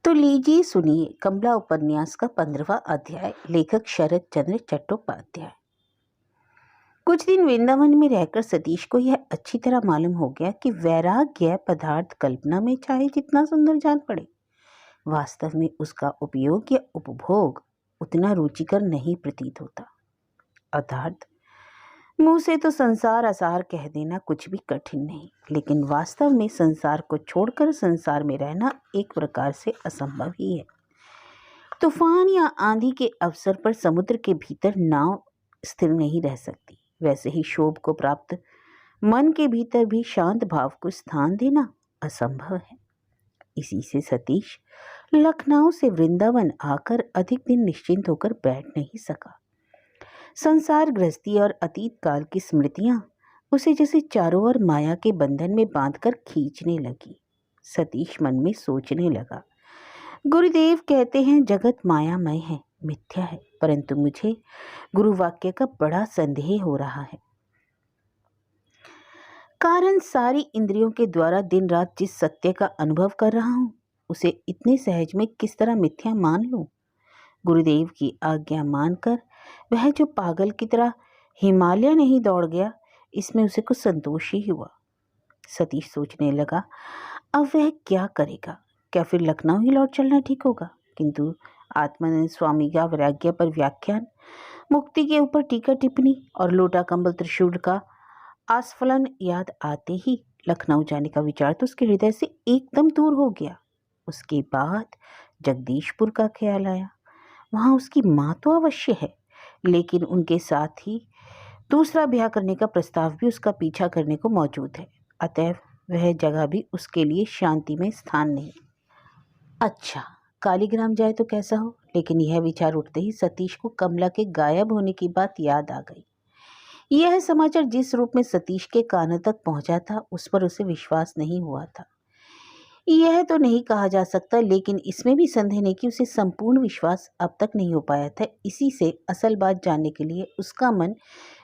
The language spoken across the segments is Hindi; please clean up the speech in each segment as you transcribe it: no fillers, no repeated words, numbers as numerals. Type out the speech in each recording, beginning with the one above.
तो लीजिए सुनिए कमला उपन्यास का 15वां अध्याय। लेखक शरद चंद्र चट्टोपाध्याय। कुछ दिन वृंदावन में रहकर सतीश को यह अच्छी तरह मालूम हो गया कि वैराग्य पदार्थ कल्पना में चाहे जितना सुंदर जान पड़े, वास्तव में उसका उपयोग या उपभोग उतना रुचिकर नहीं प्रतीत होता। अर्थात मुंह से तो संसार असार कह देना कुछ भी कठिन नहीं, लेकिन वास्तव में संसार को छोड़कर संसार में रहना एक प्रकार से असंभव ही है। तूफान या आंधी के अवसर पर समुद्र के भीतर नाव स्थिर नहीं रह सकती, वैसे ही शोभ को प्राप्त मन के भीतर भी शांत भाव को स्थान देना असंभव है। इसी से सतीश लखनऊ से वृंदावन आकर अधिक दिन निश्चिंत होकर बैठ नहीं सका। संसार गृहस्थी और अतीत काल की स्मृतियां उसे जैसे चारों ओर माया के बंधन में बांधकर खींचने लगी। सतीश मन में सोचने लगा, गुरुदेव कहते हैं जगत मायामय है, मिथ्या है, परंतु मुझे गुरु वाक्य का बड़ा संदेह हो रहा है। कारण सारी इंद्रियों के द्वारा दिन रात जिस सत्य का अनुभव कर रहा हूं, उसे इतने सहज में किस तरह मिथ्या मान लूं। गुरुदेव की आज्ञा मानकर वह जो पागल की तरह हिमालय नहीं दौड़ गया, इसमें उसे कुछ संतोष ही हुआ। सतीश सोचने लगा, अब वह क्या करेगा? क्या फिर लखनऊ ही लौट चलना ठीक होगा? किंतु आत्मानंद स्वामी का वैराग्य पर व्याख्यान, मुक्ति के ऊपर टीका टिप्पणी और लोटा कंबल त्रिशूल का आस्फलन याद आते ही लखनऊ जाने का विचार तो उसके हृदय से एकदम दूर हो गया। उसके बाद जगदीशपुर का ख्याल आया। वहाँ उसकी माँ तो अवश्य है, लेकिन उनके साथ ही दूसरा ब्याह करने का प्रस्ताव भी उसका पीछा करने को मौजूद है। अतएव वह जगह भी उसके लिए शांति में स्थान नहीं। अच्छा, कालीग्राम जाए तो कैसा हो? लेकिन यह विचार उठते ही सतीश को कमला के गायब होने की बात याद आ गई। यह समाचार जिस रूप में सतीश के कानों तक पहुंचा था, उस पर उसे विश्वास नहीं हुआ था। यह तो नहीं कहा जा सकता, लेकिन इसमें भी संदेह नहीं कि उसे संपूर्ण विश्वास अब तक नहीं हो पाया था। इसी से असल बात जानने के लिए उसका मन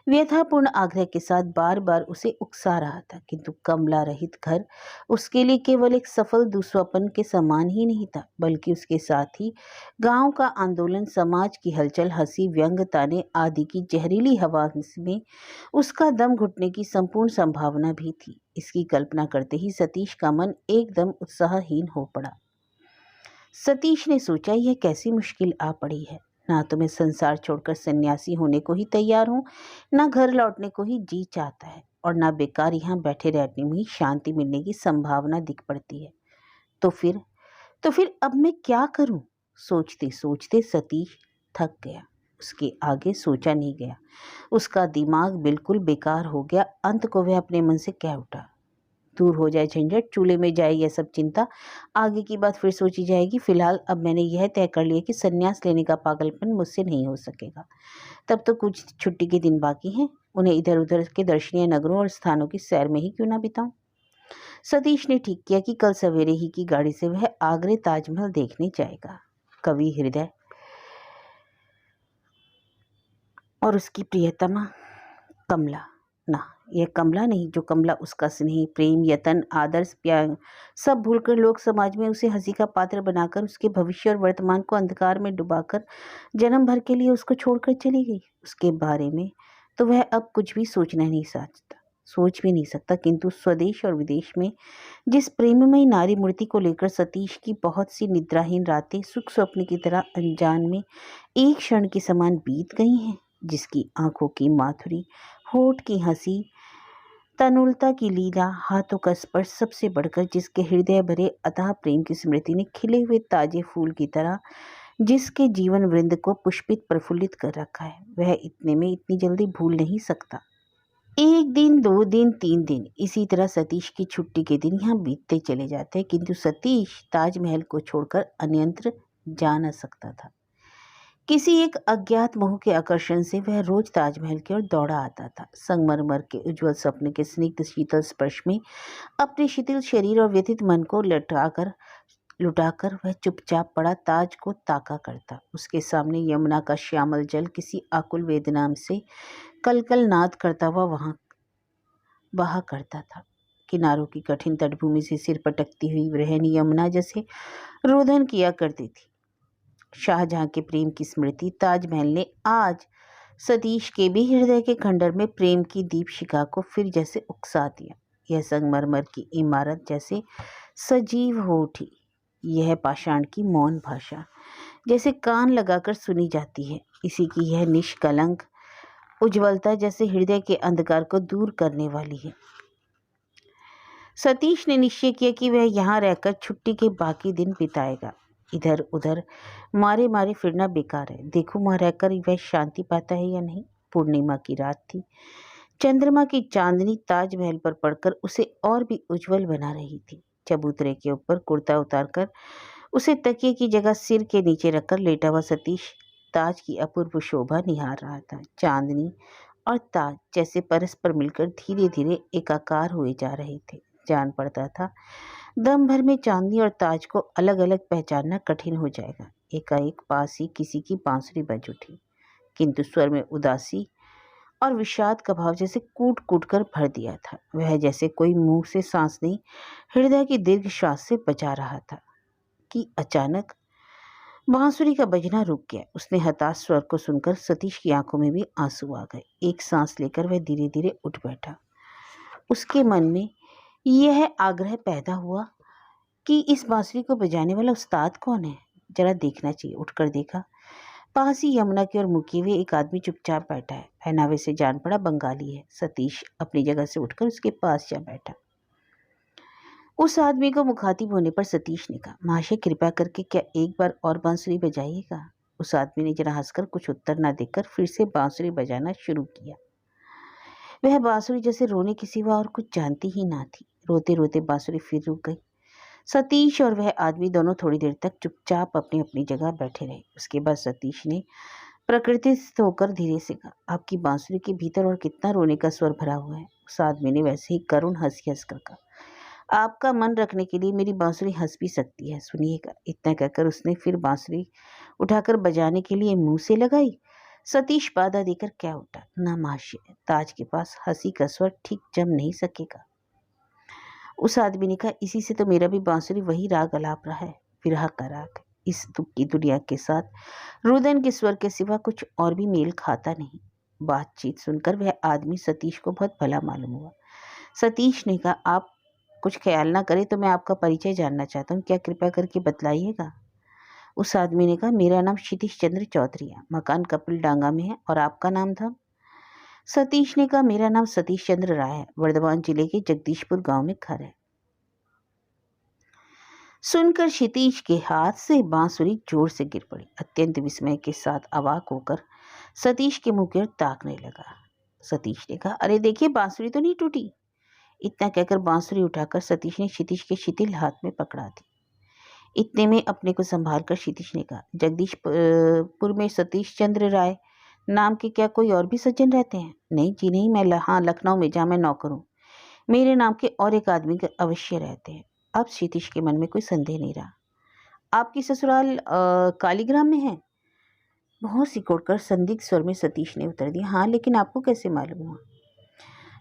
व्यथापूर्ण आग्रह के साथ बार बार उसे उकसा रहा था। किंतु कमला रहित घर उसके लिए केवल एक सफल दुस्वप्न के समान ही नहीं था, बल्कि उसके साथ ही गांव का आंदोलन, समाज की हलचल, हंसी, व्यंग, ताने आदि की जहरीली हवा में उसका दम घुटने की संपूर्ण संभावना भी थी। इसकी कल्पना करते ही सतीश का मन एकदम उत्साहहीन हो पड़ा। सतीश ने सोचा, यह कैसी मुश्किल आ पड़ी है। ना तो मैं संसार छोड़कर सन्यासी होने को ही तैयार हूँ, ना घर लौटने को ही जी चाहता है, और ना बेकार यहाँ बैठे रहने में ही शांति मिलने की संभावना दिख पड़ती है। तो फिर अब मैं क्या करूँ? सोचते सोचते सतीश थक गया। उसके आगे सोचा नहीं गया। उसका दिमाग बिल्कुल बेकार हो गया। अंत को वह अपने मन से कह उठा, दूर हो जाए झंझट, चूल्हे में जाए यह सब चिंता, आगे की बात फिर सोची जाएगी। फिलहाल अब मैंने यह तय कर लिया कि संन्यास लेने का पागलपन मुझसे नहीं हो सकेगा। तब तो कुछ छुट्टी के दिन बाकी हैं, उन्हें इधर उधर के दर्शनीय नगरों और स्थानों की सैर में ही क्यों ना बिताऊं। सतीश ने ठीक किया कि कल सवेरे ही की गाड़ी से वह आगरे ताजमहल देखने जाएगा। कवि हृदय और उसकी प्रियतमा कमला, ना, यह कमला नहीं, जो कमला उसका स्नेह, प्रेम, यतन, आदर्श, प्यार सब भूलकर लोक समाज में उसे हंसी का पात्र बनाकर, उसके भविष्य और वर्तमान को अंधकार में डुबाकर जन्म भर के लिए उसको छोड़कर चली गई। उसके बारे में तो वह अब कुछ भी सोच भी नहीं सकता। किंतु स्वदेश और विदेश में जिस प्रेममयी नारी मूर्ति को लेकर सतीश की बहुत सी निद्राहीन रातें सुख स्वप्न की तरह अनजान में एक क्षण के समान बीत गई हैं, जिसकी आंखों की माधुरी, होठ की हंसी, तनुलता की लीला, हाथों का स्पर्श, सबसे बढ़कर जिसके हृदय भरे अथाह प्रेम की स्मृति ने खिले हुए ताजे फूल की तरह जिसके जीवन वृंद को पुष्पित प्रफुल्लित कर रखा है, वह इतने में इतनी जल्दी भूल नहीं सकता। एक दिन, 2 दिन, 3 दिन, इसी तरह सतीश की छुट्टी के दिन यहाँ बीतते चले जाते, किंतु सतीश ताजमहल को छोड़कर अन्यत्र जा न सकता था। किसी एक अज्ञात मोह के आकर्षण से वह रोज ताजमहल की ओर दौड़ा आता था। संगमरमर के उज्ज्वल स्वप्न के स्निग्ध शीतल स्पर्श में अपने शिथिल शरीर और व्यथित मन को लुटाकर वह चुपचाप पड़ा ताज को ताका करता। उसके सामने यमुना का श्यामल जल किसी आकुल वेदना से कलकल नाद करता हुआ वहां बहा करता था। किनारों की कठिन तटभूमि से सिर पटकती हुई वृहणी यमुना जैसे रोदन किया करती थी। शाहजहां के प्रेम की स्मृति ताजमहल ने आज सतीश के भी हृदय के खंडर में प्रेम की दीपशिखा को फिर जैसे उकसा दिया। यह संगमरमर की इमारत जैसे सजीव हो उठी। यह पाषाण की मौन भाषा जैसे कान लगाकर सुनी जाती है। इसी की यह निष्कलंक उज्ज्वलता जैसे हृदय के अंधकार को दूर करने वाली है। सतीश ने निश्चय किया कि वह यहाँ रहकर छुट्टी के बाकी दिन बिताएगा। इधर उधर मारे मारे फिरना बेकार है। देखो वहाँ रहकर वह शांति पाता है या नहीं। पूर्णिमा की रात थी। चंद्रमा की चांदनी ताजमहल पर पड़कर उसे और भी उज्जवल बना रही थी। चबूतरे के ऊपर कुर्ता उतारकर उसे तकिए की जगह सिर के नीचे रखकर लेटा हुआ सतीश ताज की अपूर्व शोभा निहार रहा था। चांदनी और ताज जैसे परस्पर मिलकर धीरे धीरे एकाकार हुए जा रहे थे। जान पड़ता था दम भर में चांदनी और ताज को अलग अलग पहचानना कठिन हो जाएगा। एकाएक पास ही किसी की बांसुरी बज उठी, किंतु स्वर में उदासी और विषाद का भाव जैसे कूट कूट कर भर दिया था। वह जैसे कोई मुंह से सांस नहीं, हृदय की दीर्घ श्वास से बजा रहा था कि अचानक बांसुरी का बजना रुक गया। उसने हताश स्वर को सुनकर सतीश की आंखों में भी आंसू आ गए। एक सांस लेकर वह धीरे धीरे उठ बैठा। उसके मन में यह आग्रह पैदा हुआ कि इस बांसुरी को बजाने वाला उस्ताद कौन है, जरा देखना चाहिए। उठकर देखा, पास ही यमुना की ओर मुखी हुए एक आदमी चुपचाप बैठा है। पहनावे से जान पड़ा बंगाली है। सतीश अपनी जगह से उठकर उसके पास जा बैठा। उस आदमी को मुखातिब होने पर सतीश ने कहा, महाशय कृपा करके क्या एक बार और बांसुरी बजाइएगा। उस आदमी ने जरा हंसकर कुछ उत्तर न देकर फिर से बांसुरी बजाना शुरू किया। वह बांसुरी जैसे रोने के सिवा और कुछ जानती ही ना थी। रोते रोते बांसुरी फिर रुक गई। सतीश और वह आदमी दोनों थोड़ी देर तक चुपचाप अपनी अपनी जगह बैठे रहे। उसके बाद सतीश ने प्रकृतिस्थ होकर धीरे से कहा, आपकी बांसुरी के भीतर और कितना रोने का स्वर भरा हुआ है। उस आदमी ने वैसे ही करुण हंसी हंसकर कहा, आपका मन रखने के लिए मेरी बांसुरी हंस भी सकती है, सुनिएगा। इतना कहकर उसने फिर बांसुरी उठाकर बजाने के लिए मुंह से लगाई। सतीश बाधा देकर क्या उठा, ना महाशय, ताज के पास हंसी का स्वर ठीक जम नहीं सकेगा। उस आदमी ने कहा, इसी से तो मेरा भी बांसुरी वही राग अलाप रहा है, विरह का राग। इस दुख की दुनिया के साथ रुदन के स्वर के सिवा कुछ और भी मेल खाता नहीं। बातचीत सुनकर वह आदमी सतीश को बहुत भला मालूम हुआ। सतीश ने कहा, आप कुछ ख्याल ना करें तो मैं आपका परिचय जानना चाहता हूँ, क्या कृपया करके बतलाइएगा। उस आदमी ने कहा, मेरा नाम क्षितिश चंद्र चौधरी है, मकान कपिल डांगा में है। और आपका नाम था? सतीश ने कहा, मेरा नाम सतीश चंद्र राय है, वर्धमान जिले के जगदीशपुर गांव में घर है। सुनकर क्षितिश के हाथ से बांसुरी जोर से गिर पड़ी। अत्यंत विस्मय के साथ अवाक होकर सतीश के मुंह की ओर ताकने लगा। सतीश ने कहा, अरे देखिए, बांसुरी तो नहीं टूटी। इतना कहकर बांसुरी उठाकर सतीश ने क्षितिश के शिथिल हाथ में पकड़ा दी। इतने में अपने को संभाल कर क्षितिश ने कहा, जगदीशपुर में सतीश चंद्र राय नाम के क्या कोई और भी सज्जन रहते हैं? नहीं जी नहीं, मैं हाँ लखनऊ में, जहाँ मैं नौकर हूँ, मेरे नाम के और एक आदमी अवश्य रहते हैं। अब क्षितिश के मन में कोई संदेह नहीं रहा। आपकी ससुराल कालीग्राम में है? बहुत सिकोड़कर संदिग्ध स्वर में सतीश ने उत्तर दिया, हाँ, लेकिन आपको कैसे मालूम हुआ?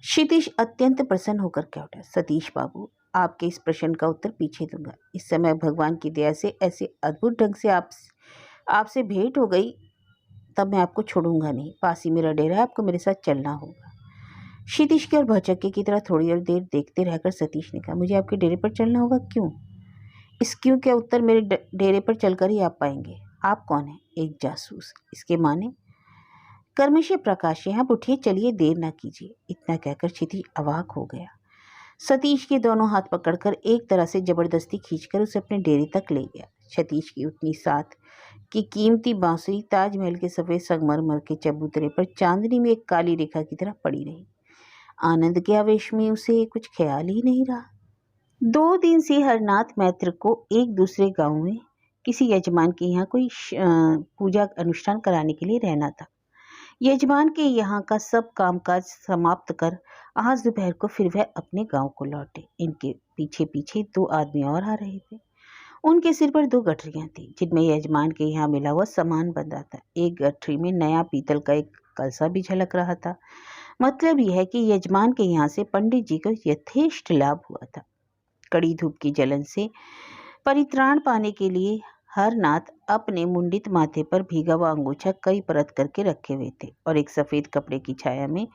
क्षितिश अत्यंत प्रसन्न होकर क्या उठा, सतीश बाबू, आपके इस प्रश्न का उत्तर पीछे दूंगा। इस समय भगवान की दया से ऐसे अद्भुत ढंग से आपसे भेंट हो गई, तब मैं आपको छोड़ूंगा नहीं। पास ही मेरा डेरा है, आपको मेरे साथ चलना होगा। क्षितिश की ओर भौचक्के की तरह थोड़ी और देर देखते रहकर सतीश ने कहा, मुझे आपके डेरे पर चलना होगा? क्यों? इस क्यों का उत्तर मेरे डेरे पर चलकर ही आप पाएंगे। आप कौन हैं? एक जासूस। इसके माने? कर्मशे प्रकाश, आप उठिए, चलिए, देर ना कीजिए। इतना कहकर क्षितिश अवाक हो गया। सतीश के दोनों हाथ पकड़कर एक तरह से जबरदस्ती खींचकर उसे अपने डेरे तक ले गया। सतीश की उतनी साथ कि कीमती बांसुरी ताजमहल के सफेद संगमरमर के चबूतरे पर चांदनी में एक काली रेखा की तरह पड़ी रही। आनंद के आवेश में उसे कुछ ख्याल ही नहीं रहा। 2 दिन से हरनाथ मैत्र को एक दूसरे गांव में किसी यजमान के यहाँ कोई पूजा अनुष्ठान कराने के लिए रहना था। यजमान के यहाँ का सब कामकाज समाप्त कर आज दोपहर को फिर वह अपने गांव को लौटे। इनके पीछे पीछे 2 आदमी और आ रहे थे। उनके सिर पर 2 गठरियां थी, जिनमें यजमान के यहाँ मिला हुआ सामान बंधा था। एक गठरी में नया पीतल का एक कलसा भी झलक रहा था। मतलब यह है कि यजमान के यहाँ से पंडित जी को यथेष्ट लाभ हुआ था। कड़ी धूप की जलन से परित्राण पाने के लिए हरनाथ अपने मुंडित माथे पर भीगा हुआ अंगूछा कई परत करके रखे हुए थे और एक सफेद कपड़े की छाया में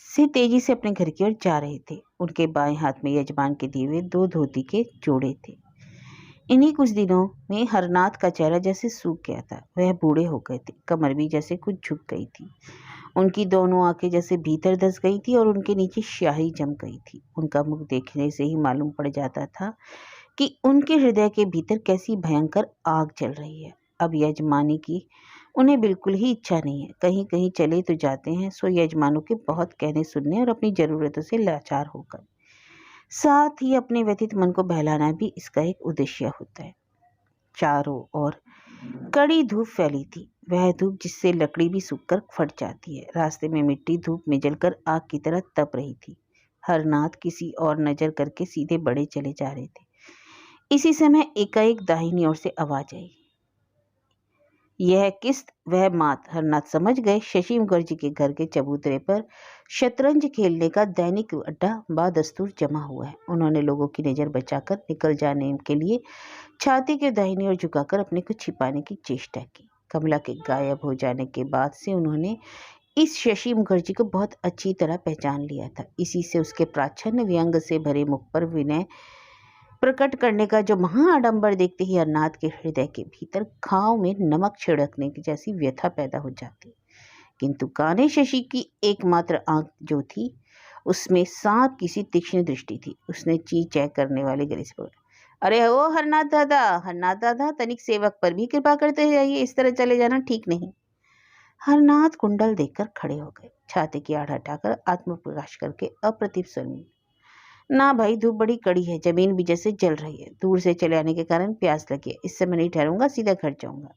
से तेजी से अपने घर की ओर जा रहे थे। उनके बाएं हाथ में यजमान के दिए हुए 2 धोती के जोड़े थे। इन्हीं कुछ दिनों में हरनाथ का चेहरा जैसे सूख गया था। वह बूढ़े हो गए थे, कमर भी जैसे कुछ झुक गई थी, उनकी दोनों आंखें जैसे भीतर धंस गई थी और उनके नीचे स्याही जम गई थी। उनका मुख देखने से ही मालूम पड़ जाता था कि उनके हृदय के भीतर कैसी भयंकर आग जल रही है। अब यजमानी की उन्हें बिल्कुल ही इच्छा नहीं है। कहीं कहीं चले तो जाते हैं, सो यजमानों के बहुत कहने सुनने और अपनी जरूरतों से लाचार होकर। साथ ही अपने व्यथित मन को बहलाना भी इसका एक उद्देश्य होता है। चारों ओर कड़ी धूप फैली थी, वह धूप जिससे लकड़ी भी सूखकर फट जाती है। रास्ते में मिट्टी धूप में जलकर आग की तरह तप रही थी। हरनाथ किसी और नजर करके सीधे बढ़े चले जा रहे थे। इसी समय एकाएक दाहिनी ओर से आवाज आई। यह किस्त वह मात। हरनाथ समझ गए शशि मुखर्जी के घर के चबूतरे पर शतरंज खेलने का दैनिक अड्डा बादस्तूर जमा हुआ है। उन्होंने लोगों की नजर बचाकर निकल जाने के लिए छाती के दाहिनी ओर झुकाकर अपने को छिपाने की चेष्टा की। कमला के गायब हो जाने के बाद से उन्होंने इस शशि मुखर्जी को बहुत अच्छी तरह पहचान लिया था। इसी से उसके प्राच्छन्न व्यंग से भरे मुख पर विनय प्रकट करने का जो महाआडंबर देखते ही हरनाथ के हृदय के भीतर घाव में नमक छिड़कने की जैसी व्यथा पैदा हो जाती। किंतु काने शशि की एकमात्र आंख जो थी, उसमें सांप किसी तीक्ष्ण दृष्टि थी। उसने ची चै करने वाले गले से बोला, अरे ओ हरनाथ दादा, तनिक सेवक पर भी कृपा करते जाइए, इस तरह चले जाना ठीक नहीं। हरनाथ कुंडल देखकर खड़े हो गए, छाती की आड़ हटाकर आत्मप्रकाश करके अप्रतिभ स्वर में, ना भाई, धूप बड़ी कड़ी है, जमीन भी जैसे जल रही है, दूर से चले आने के कारण प्यास लगी है, इस समय नहीं ठहरूंगा, सीधा घर जाऊंगा।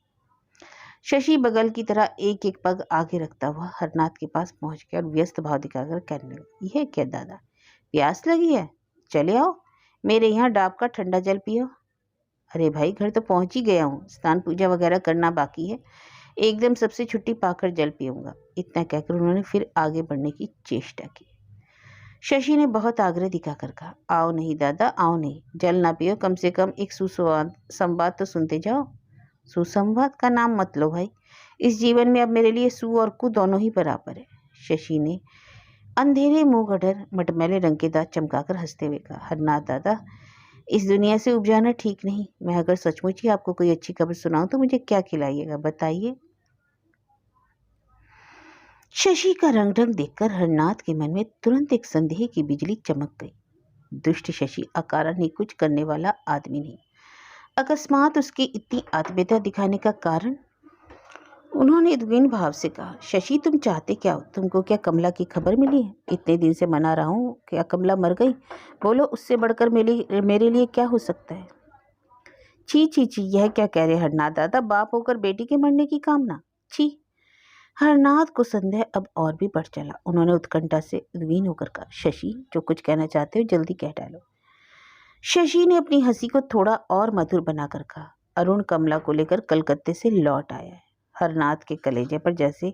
शशि बगल की तरह एक एक पग आगे रखता हुआ हरनाथ के पास पहुंच गया और व्यस्त भाव दिखाकर कहने लगा, यह क्या दादा, प्यास लगी है? चले आओ, मेरे यहाँ डाब का ठंडा जल पियो। अरे भाई, घर तो पहुंच ही गया हूँ, स्नान पूजा वगैरह करना बाकी है, एकदम सबसे छुट्टी पाकर जल पीऊंगा। इतना कहकर उन्होंने फिर आगे बढ़ने की चेष्टा की। शशि ने बहुत आग्रह दिखाकर कहा, आओ नहीं दादा, आओ नहीं, जल ना पियो, कम से कम एक सुसंवाद तो सुनते जाओ। सुसंवाद का नाम मत लो भाई, इस जीवन में अब मेरे लिए सु और कु दोनों ही बराबर है। शशि ने अंधेरे मुंह गढ़र मटमैले रंग के दांत चमकाकर हंसते हुए कहा, हरनाथ दादा, इस दुनिया से उब जाना ठीक नहीं। मैं अगर सचमुच ही आपको कोई अच्छी खबर सुनाऊं तो मुझे क्या खिलाइएगा, बताइए। शशि का रंग ढंग देखकर हरनाथ के मन में तुरंत एक संदेह की बिजली चमक गई। दुष्ट शशि अकारण ही कुछ करने वाला आदमी नहीं। अकस्मात उसकी इतनी आत्मीयता दिखाने का कारण? उन्होंने उद्विग्न भाव से कहा, शशि, तुम चाहते क्या हो? तुमको क्या कमला की खबर मिली है? इतने दिन से मना रहा हूँ, क्या कमला मर गई? बोलो, उससे बढ़कर मेरे लिए क्या हो सकता है? छी छी छी, यह क्या कह रहे हरनाथ दादा, बाप होकर बेटी के मरने की कामना? छी। हरनाथ को संदेह अब और भी बढ़ चला। उन्होंने उत्कंठा से उद्विग्न होकर कहा, शशि, जो कुछ कहना चाहते हो जल्दी कह डालो। शशि ने अपनी हंसी को थोड़ा और मधुर बनाकर कहा, अरुण कमला को लेकर कलकत्ते से लौट आया है। हरनाथ के कलेजे पर जैसे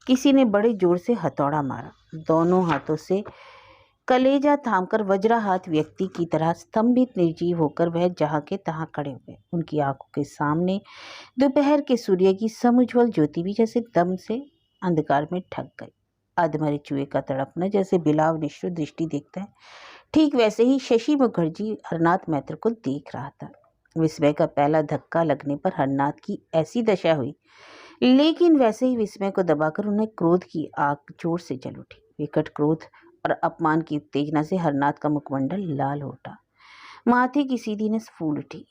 किसी ने बड़े जोर से हथौड़ा मारा। दोनों हाथों से कलेजा थामकर वज्राहात व्यक्ति की तरह स्तंभित निर्जीव होकर वह जहां के तहां खड़े हुए। उनकी आंखों के सामने दोपहर के सूर्य की समुज्वल ज्योति भी जैसे दम से अंधकार में ठग गई। अधमरे चूहे का तड़पना जैसे बिलाव निष्ठुर दृष्टि देखता है, ठीक वैसे ही शशि मुखर्जी हरनाथ मैत्र को देख रहा था। विस्मय का पहला धक्का लगने पर हरनाथ की ऐसी दशा हुई, लेकिन वैसे ही विस्मय को दबाकर उन्हें क्रोध की आग जोर से जल उठी। विकट क्रोध और अपमान की उत्तेजना से हरनाथ का मुखमंडल लाल हो उठा, माथे की सीधी नस फूल उठी।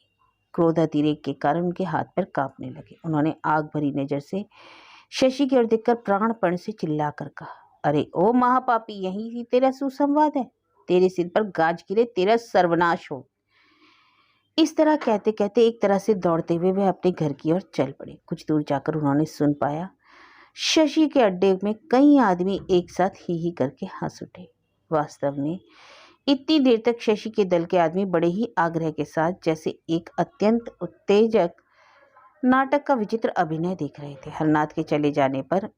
क्रोधातिरेक के कारण उनके हाथ पैर कांपने लगे। उन्होंने आग भरी नजर से शशि की ओर देखकर प्राणपण से चिल्लाकर कहा, अरे ओ महापापी, यही तेरा सुसंवाद है? तेरे सिर पर गाज गिरे, तेरा सर्वनाश हो। इस तरह कहते कहते एक तरह से दौड़ते हुए वे अपने घर की ओर चल पड़े। कुछ दूर जाकर उन्होंने सुन पाया, शशि के अड्डे में कई आदमी एक साथ ही करके हंस उठे। वास्तव में इतनी देर तक शशि के दल के आदमी बड़े ही आग्रह के साथ जैसे एक अत्यंत उत्तेजक नाटक का विचित्र अभिनय देख रहे थे। हरनाथ के चले जाने पर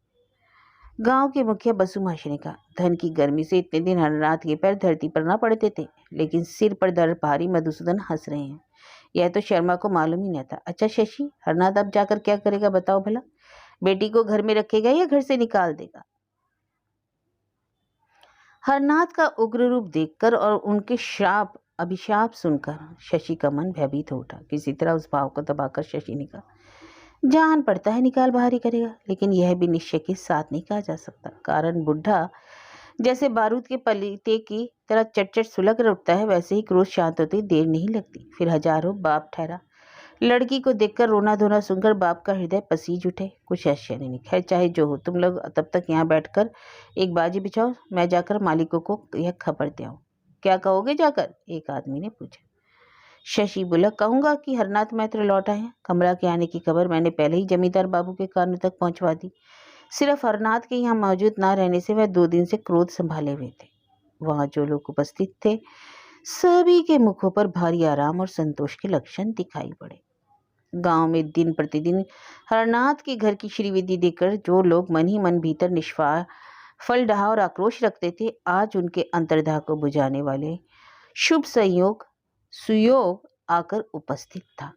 गांव के मुखिया बसु माशी ने कहा, धन की गर्मी से इतने दिन हरनाथ के पैर धरती पर ना पड़ते थे, लेकिन सिर पर दर्द भारी। मधुसूदन हंस रहे हैं। यह तो शर्मा को मालूम ही न था। अच्छा शशि, हरनाथ अब जाकर क्या करेगा बताओ भला? बेटी को घर में रखेगा या घर से निकाल देगा? हरनाथ का उग्र रूप देखकर और उनके श्राप अभिशाप सुनकर शशि का मन भयभीत हो उठा। किसी तरह उस भाव को दबाकर शशि ने कहा, जान पड़ता है निकाल बाहर ही करेगा, लेकिन यह भी निश्चय के साथ नहीं कहा जा सकता। कारण बुढ़ा जैसे बारूद के पलीते की तरह चटचट सुलग उठता है, वैसे ही क्रोध शांत होते देर नहीं लगती। फिर हजारों बाप ठहरा। लड़की को देखकर रोना धोना सुनकर बाप का हृदय पसीज उठे। कुछ आश्चर्य नहीं। खैर चाहे जो हो, तुम लोग तब तक यहाँ बैठकर एक बाजी बिछाओ, मैं जाकर मालिकों को यह खबर दे आऊं। क्या कहोगे जाकर? एक आदमी ने पूछा। शशि बोला, कहूंगा कि हरनाथ मैत्र लौट आए हैं। कमला के आने की खबर मैंने पहले ही जमींदार बाबू के कानों तक पहुंचवा दी। सिर्फ हरनाथ के यहाँ मौजूद ना रहने से वह 2 दिन से क्रोध संभाले हुए थे। वहां जो लोग उपस्थित थे सभी के मुखों पर भारी आराम और संतोष के लक्षण दिखाई पड़े। गांव में दिन प्रतिदिन हरनाथ के घर की श्रीविधि देखकर जो लोग मन ही मन भीतर निष्फा फलडहा और आक्रोश रखते थे, आज उनके अंतर्दाह को बुझाने वाले शुभ सुयोग आकर उपस्थित था।